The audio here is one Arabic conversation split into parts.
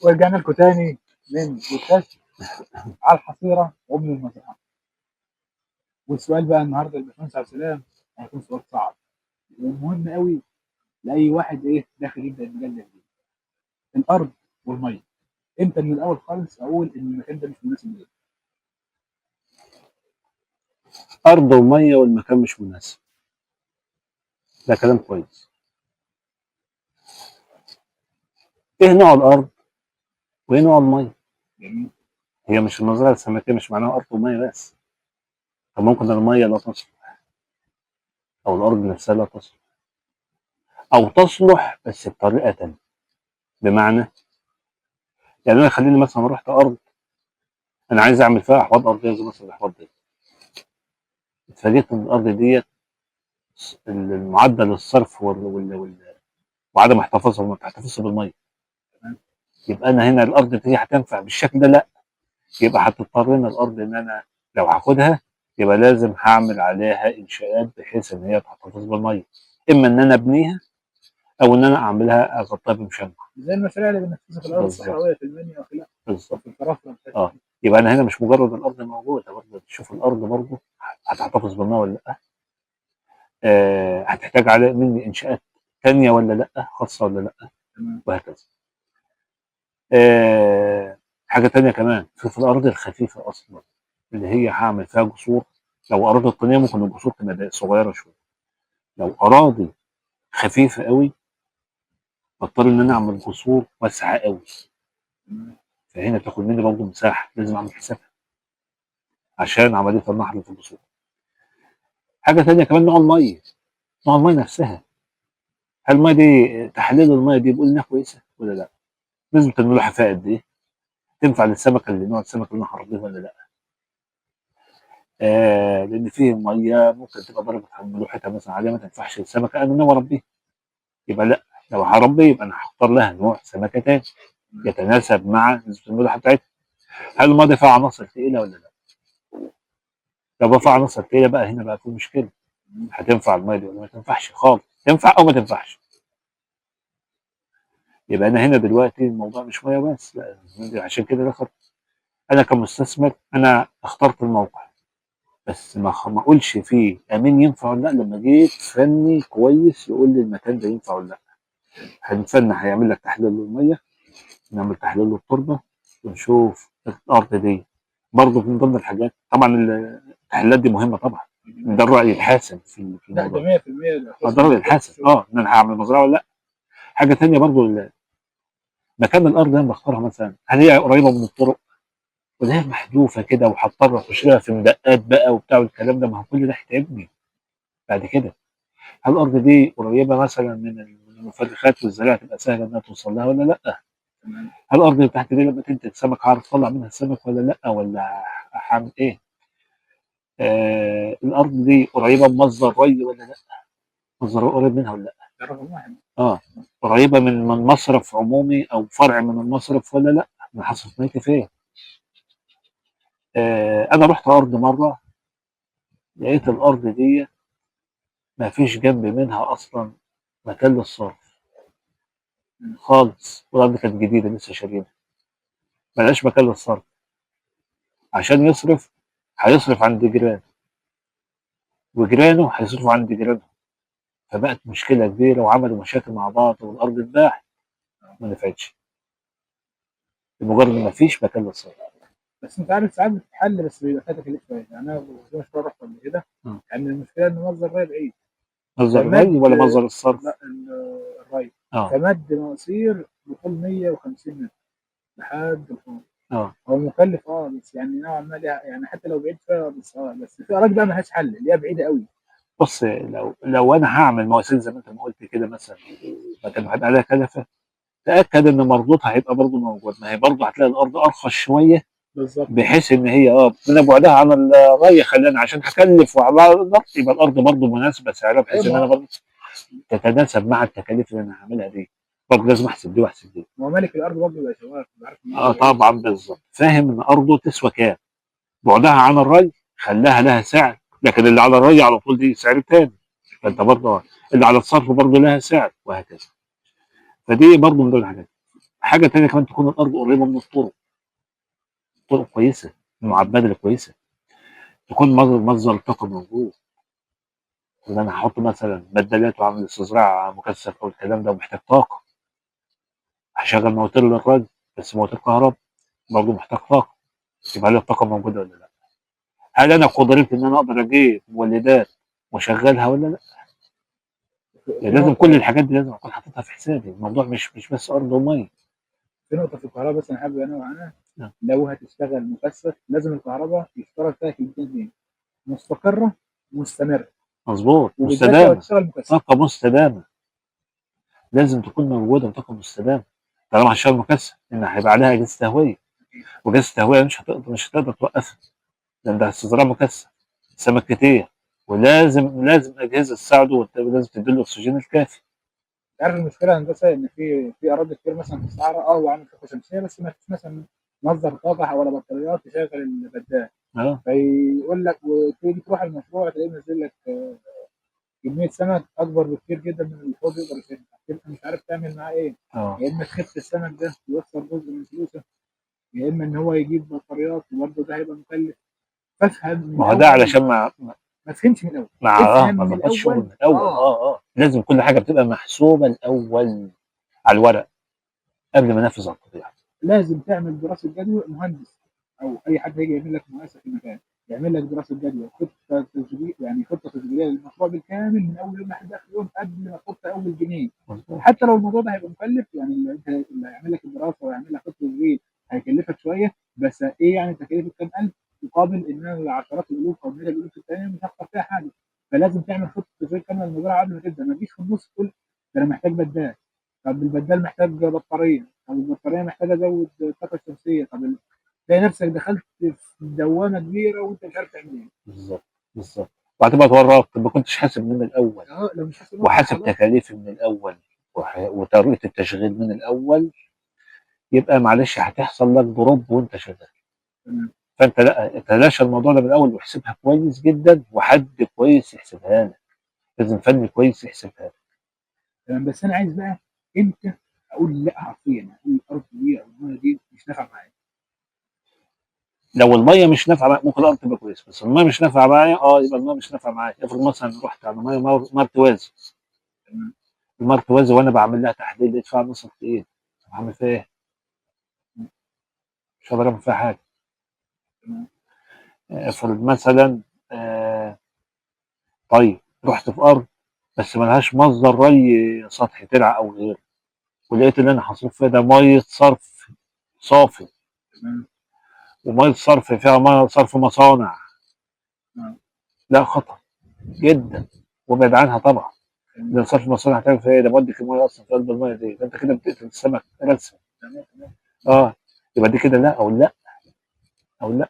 ورجعنا لكم تاني من بودكاست على الحصيرة وابن المزرعة. والسؤال بقى النهارده الباشمهندس عبد السلام هيكون سؤال صعب ومهم قوي لأي واحد داخل يبدأ المجال ده. الأرض والمية، امتى من الأول خالص أقول إن المكان ده مش مناسب ليا؟ أرض ومية والمكان مش مناسب، ده كلام كويس. إيه نوع الأرض وإيه نوع المية؟ جميل. هي مش المزرعة السمكية مش معناها أرض ومية بس، طب ممكن المية لا تصلح أو الأرض نفسها لا تصلح أو تصلح بس بطريقة تانية. بمعنى يعني أنا خليني مثلا رحت أرض أنا عايز أعمل فيها أحواض أرضية زي مثلا الأحواض دي، اتفاجئت إن الأرض ديت المعدل الصرف وعدم احتفاظها وما تحتفظش بالمية، يبقى أنا هنا الأرض دي هتنفع بالشكل ده؟ لأ، يبقى هتضطرنا الأرض إن أنا لو هاخدها يبقى لازم هعمل عليها إنشاءات بحيث إن هي تحتفظ بالمية، إما إن أنا أبنيها أو إن أنا أعملها أغطيها بمشمع. زي المشاريع اللي بننفذها في الأرض بالظبط الصحراوية في المنيا وخلافه بالظبط. في الفرافرة بتاعت يبقى أنا هنا مش مجرد الأرض موجودة، برضه تشوف الأرض برضه هتحتفظ بالمية ولا لأ، هتحتاج على مني إنشاءات تانية ولا لأ، خاصة ولا لأ، وهكذا. حاجة تانية كمان في الأرض الخفيفة أصلا اللي هي هعمل فيها جسور. لو أراضي طينية ممكن الجسور تبقى صغيرة شوية، لو أراضي خفيفة قوي بضطر إن أنا أعمل جسور واسعة قوي، فهنا تاخد مني برضه مساحة لازم أعمل حسابها عشان عملية النحر في الجسور. حاجة تانية كمان نوع المية، نوع المية نفسها، هل المية دي تحليل المية دي بيقول إنها كويسة ولا لأ؟ نسبة الملوحة فيها قد إيه؟ تنفع للسمكة اللي نوع السمك اللي أنا هربيه ولا لأ؟ لأن فيه مية ممكن تبقى درجة ملوحتها مثلا عالية ما تنفعش للسمكة أنا ناوي أربيها، يبقى لأ، لو هربي يبقى أنا هختار لها نوع سمكة تاني يتناسب مع نسبة الملوحة بتاعتها. هل المية دي فيها عناصر تقيلة ولا لأ؟ لو فيها عناصر تقيلة بقى هنا بقى في مشكلة، هتنفع المية دي ولا ما تنفعش خالص، تنفع أو ما تنفعش. يبقى أنا هنا دلوقتي الموضوع مش مية بس، لا، عشان كده دخل أنا كمستثمر أنا اخترت الموقع، بس ما اقولش فيه امين ينفع ولا لا لما جيت فني كويس يقول لي المكان ده ينفع ولا لا. الفني هيعمل لك تحليل للميه، نعمل تحليل للتربه ونشوف الارض دي. برضه من ضمن الحاجات طبعا التحليلات دي مهمه طبعا، ده الراي الحاسم في لا الموضوع ده 100% ده الراي الحاسم ان انا هعمل مزرعه ولا لا. حاجه ثانيه برضه مكان الارض اللي انا بختارها مثلا هل هي قريبه من الطرق ولا هي محذوفه كده وهضطر اخش لها في مدقات بقى وبتاع والكلام ده، ما هو كل ده هيتعبني بعد كده. هل الارض دي قريبه مثلا من المفرخات والزراعه تبقى سهله انها توصل لها ولا لا؟ هل الارض اللي تحت دي لما تنتج سمك هعرف اطلع منها السمك ولا لا، ولا هعمل ايه؟ الارض دي قريبه من مصدر ري ولا لا؟ مصدر قريب منها ولا لا؟ ده رقم واحد. قريبه من مصرف عمومي او فرع من المصرف ولا لا؟ من حصر ميتي فين؟ انا رحت ارض مره لقيت الارض دي ما فيش جنب منها اصلا مكان للصرف خالص، والارض كانت جديده لسه شارينها، ملهاش مكان للصرف، عشان يصرف هيصرف عند جيرانه وجيرانه هيصرفوا عند جيرانهم، فبقت مشكله كبيره وعملوا مشاكل مع بعض والارض اتباعت ما نفعتش لمجرد ما فيش مكان للصرف. بس انت عارف ساعات بتتحل بس بيبقى فيها تكاليف شويه، يعني انا في مشروع رحت قبل كده يعني المشكله ان مصدر الري بعيد، مصدر الري ولا مصدر الصرف؟ لا الري. اه فمد مواسير بطول 150 متر لحد الحوض. اه هو مكلف بس يعني نوعا ما يعني حتى لو بعيد شويه بس في اراضي بقى ملهاش حل اللي هي بعيده قوي. بص، لو انا هعمل مواسير زي ما انت ما قلت كده مثلا مكان هيبقى عليها كلفه، تاكد ان مردودها هيبقى برضه موجود، ما هي برضه هتلاقي الارض ارخص شويه بالظبط، بحيث ان هي من بعدها عن الري خلاني عشان هكلف وعلى الارض يبقى الارض برضه مناسبه سعرها بحيث ان انا برضه تتناسب مع التكاليف اللي انا هعملها دي، برضه لازم احسب دي واحسب دي. ما هو مالك الارض برضه بيبقى شغال عارف طبعا بالظبط، فاهم ان ارضه تسوى كام، بعدها عن الري خلاها لها سعر، لكن اللي على الري على طول دي سعر تاني، فانت برضه اللي على الصرف برضه لها سعر وهكذا. فدي برضه من ضمن الحاجات. حاجه تانية كمان، تكون الارض قريبه من الطرق، طرق كويسه، المعبده الكويسه، تكون مصدر طاقه موجود. ان انا هحط مثلا بدلات واعمل استزراع مكثف او الكلام ده، ومحتاج طاقه. هشغل موتور للري، بس موتور كهرباء برضه محتاج طاقه. يبقى هل الطاقه موجوده ولا لا؟ هل انا قدرت ان انا اقدر اجيب مولدات واشغلها ولا لا؟ في يعني لازم كل نقطه الحاجات دي لازم اكون حاططها في حسابي. الموضوع مش بس ارض وميه. في نقطه في الكهرباء بس انا حابب انوه عنها. نعم. لو هتشتغل مكثف لازم الكهرباء يشترك فيها كلمتين: مستقره ومستمره، مظبوط، وبالذات لو مستدامه، هتشتغل مكثف. طاقه مستدامه لازم تكون موجوده، وطاقه مستدامه. طالما هشتغل مكثف ان هيبقى عليها اجهزه تهويه، واجهزه التهويه مش هتقدر توقفها، لان ده استزراع مكثف، سمك كتير، ولازم اجهزه تساعده، ولازم تديله الاكسجين الكافي. عارف المشكله يا هندسه ان في اراضي كتير مثلا في الصحراء هو عامل طاقه شمسيه بس ما فيش مثلا مصدر طاقه ولا بطاريات تشغل البدال. اه فيقول لك وتيجي تروح المشروع تلاقيه منزل لك كميه سمك اكبر بكتير جدا من اللي هو بيقدر يشيلها، تبقى مش عارف تعمل معاه ايه. اه يا اما تخف السمك ده ويخسر جزء من فلوسه، يا اما ان هو يجيب بطاريات وبرضه ده هيبقى مكلف. فافهم من ما هو ده الاول. علشان ما تفهمش من الاول، افهم ما من ظبطش شغل الاول. من الاول. اه لازم كل حاجه بتبقى محسوبه الاول على الورق قبل ما انفذ على الطبيعه. لازم تعمل دراسه جدوى. مهندس او اي حد هيجي يعمل لك مؤسسه في المكان يعمل لك دراسه جدوى، خطه تشغيل، يعني خطه تشغيليه للمشروع بالكامل من اول يوم لحد اخر يوم قبل ما تحط اول جنيه. مظبوط. حتى لو الموضوع ده هيبقى مكلف، يعني اللي هيعمل لك الدراسه ويعمل لك خطه تشغيل هيكلفك شويه، بس ايه يعني تكلفه كام الف مقابل ان انا العشرات الالوف او مئات الالوف الثانيه مش هخسر فيها حاجه. فلازم تعمل خطه تشغيل كامله للمزرعه قبل ما تبدا. ما تجيش في النص تقول ده انا محتاج بدال، طب البدال محتاج بطاريه، طب البطاريه محتاجه ازود الطاقه الشمسيه، طب تلاقي نفسك دخلت في دوامه كبيره وانت مش عارف تعمل ايه. بالظبط، بالظبط. وهتبقى اتورطت، ما كنتش حاسب من الاول، اه لو مش حاسس وحاسب خلاص. تكاليفي من الاول، وطريقه التشغيل من الاول، يبقى معلش هتحصل لك دروب وانت شغال. تمام فانت لا، تلاشى الموضوع ده من الاول واحسبها كويس جدا، وحد كويس يحسبها لك، لازم فني كويس يحسبها لك. تمام. بس انا عايز بقى امتى اقول لا حرفيا، اقول الارض دي او الميه دي مش نافعه معايا. لو الميه مش نافعه معايا، ممكن الارض تبقى كويسه، بس الميه مش نافعه معايا، يبقى الميه مش نافعه معايا. افرض مثلا رحت على ميه ارتوازي، تمام الميه ارتوازي وانا بعمل لها تحليل لقيت فيها نص تقيل، طب هعمل فيها ايه؟ مش هقدر اعمل فيها حاجه. تمام افرض مثلا آه طيب رحت في ارض بس ملهاش مصدر ري سطحي ترعه او غيره، ولقيت اللي انا هصرف فيها ده ميه صرف صافي، تمام وميه صرف فيها ميه صرف مصانع، تمام لا خطر جدا، وابعد عنها طبعا. تمام ده صرف مصانع هتعمل فيها ايه؟ ده مودي الميه اصلا في قلب الميه دي، ده انت كده بتقتل السمك رسم. تمام تمام اه يبقى دي كده لا، او لا، او لا.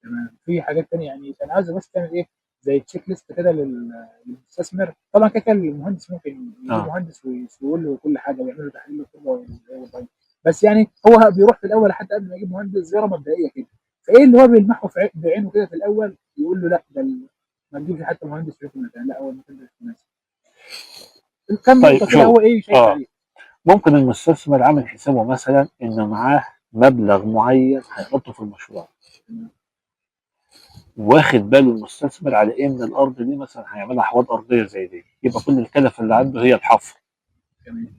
تمام. في حاجات تانية يعني انا عايز بس تعمل ايه زي تشيك ليست كده للمستثمر. طبعا كده كده المهندس ممكن يجيب اه مهندس ويقول له كل حاجه ويعمل له تحليل للتربه بس يعني هو بيروح في الاول حتى قبل ما يجيب مهندس زياره مبدئيه كده. فايه اللي هو بيلمحه في بعينه كده في الاول يقول له لا ده ما تجيبش حتى مهندس يشوف المكان، لا هو المكان ده مش مناسب. كم طيب نقطه كده شوف، هو ايه شايف اه عليه. ممكن المستثمر عامل حسابه مثلا انه معاه مبلغ معين هيحطه في المشروع، واخد باله المستثمر على ايه من الارض دي، مثلا هيعملها حوض ارضيه زي دي، يبقى كل الكلف اللي عنده هي الحفر. تمام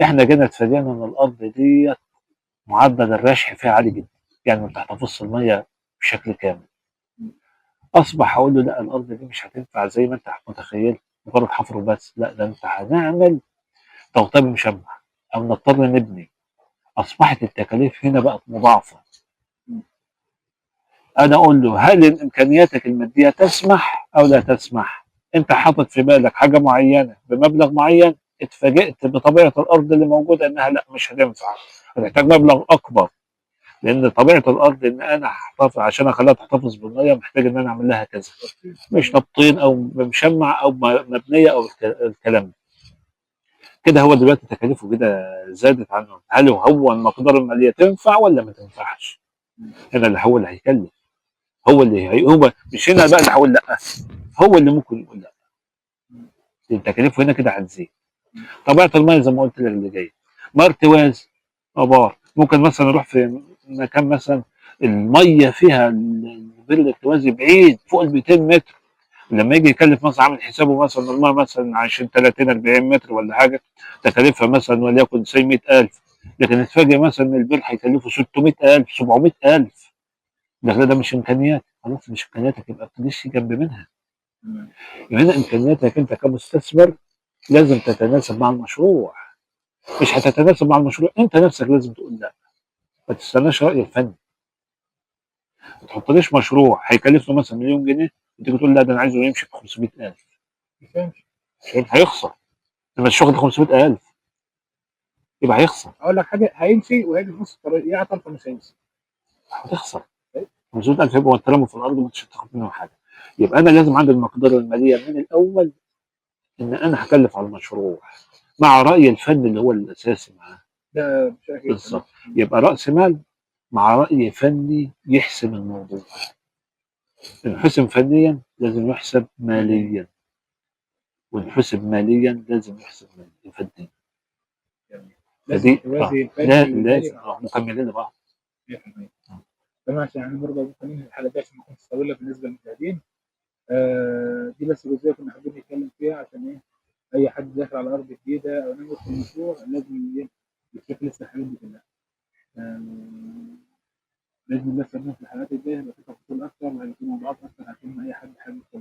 احنا جينا اتفاجئنا ان الارض دي معدل الرشح فيها عالي جدا، يعني ما بتحتفظش الميه بشكل كامل. اصبح اقول له لا، الارض دي مش هتنفع زي ما انت متخيل مجرد حفر وبس، لا ده انت هنعمل توطيب مشمع او نضطر نبني. اصبحت التكاليف هنا بقت مضاعفه. انا اقول له هل امكانياتك الماديه تسمح او لا تسمح؟ انت حاطط في بالك حاجه معينه بمبلغ معين، اتفاجئت بطبيعه الارض اللي موجوده انها لا مش هتنفع، هتحتاج مبلغ اكبر، لان طبيعه الارض ان انا هحتفظ عشان اخليها تحتفظ بالميه محتاج ان انا اعمل لها كذا، مش تبطين او مشمع او مبنيه او الكلام ده. كده هو دلوقتي تكاليفه كده زادت عنه. هل هو المقدار الماليه تنفع ولا ما تنفعش؟ هنا اللي هو اللي هيكلف، هو مش هنا بقى اللي هقول لا، هو اللي ممكن يقول لا. التكاليف هنا كده هتزيد. طبيعه الميه زي ما قلت لك اللي جايه، ما ارتواز ابار. ممكن مثلا اروح في مكان مثلا الميه فيها البر الارتوازي بعيد فوق ال 200 متر، لما يجي يكلف مثلا عامل حسابه مثلا الميه مثلا 20 30 40 متر ولا حاجه، تكاليفها مثلا وليكن سي 100,000، لكن اتفاجئ مثلا ان البر هيكلفه 600,000 700,000. ده مش امكانيات، خلاص مش امكانياتك يبقى ما تجيش جنب منها. تمام. يعني هنا امكانياتك انت كمستثمر لازم تتناسب مع المشروع. مش هتتناسب مع المشروع انت نفسك لازم تقول لا، ما تستناش راي الفني. ما تحطليش مشروع هيكلفه مثلا مليون جنيه وتيجي تقول لا ده انا عايزه يمشي ب 500,000. ما فهمش. هيخسر. لما الشغل 500,000 يبقى هيخسر. اقول لك حاجه، هيمشي وهيجي في نص الطريق يعطل فمش هيمشي. هتخسر. 500,000 يبقوا اترموا في الارض ومش هتاخد منهم حاجه. يبقى انا لازم عندي المقدره الماليه من الاول ان انا هكلف على المشروع مع راي الفن اللي هو الاساسي معاه. ده بشكل بالظبط. يبقى راس مال مع راي فني يحسم الموضوع. انحسم فنيا لازم يحسب ماليا، وانحسب ماليا لازم يحسب فنيا. جميل. لازم فدي توازي لا الفني والمالي لازم مع بعض. مكملين لبعض. 100%. تمام. عشان يعني برضه ممكن ننهي الحلقه دي عشان ما تكونش طويله بالنسبه للمشاهدين. دي بس جزئيه كنا حابين نتكلم فيها عشان ايه، اي حد داخل على ارض جديده او ناوي يدخل مشروع لازم يشوف لسه الحاجات دي كلها. آه، باذن الله استنونا في الحلقات الجايه هيبقى في تفاصيل اكتر وهيبقى في موضوعات اكتر عشان اي حد حابب يدخل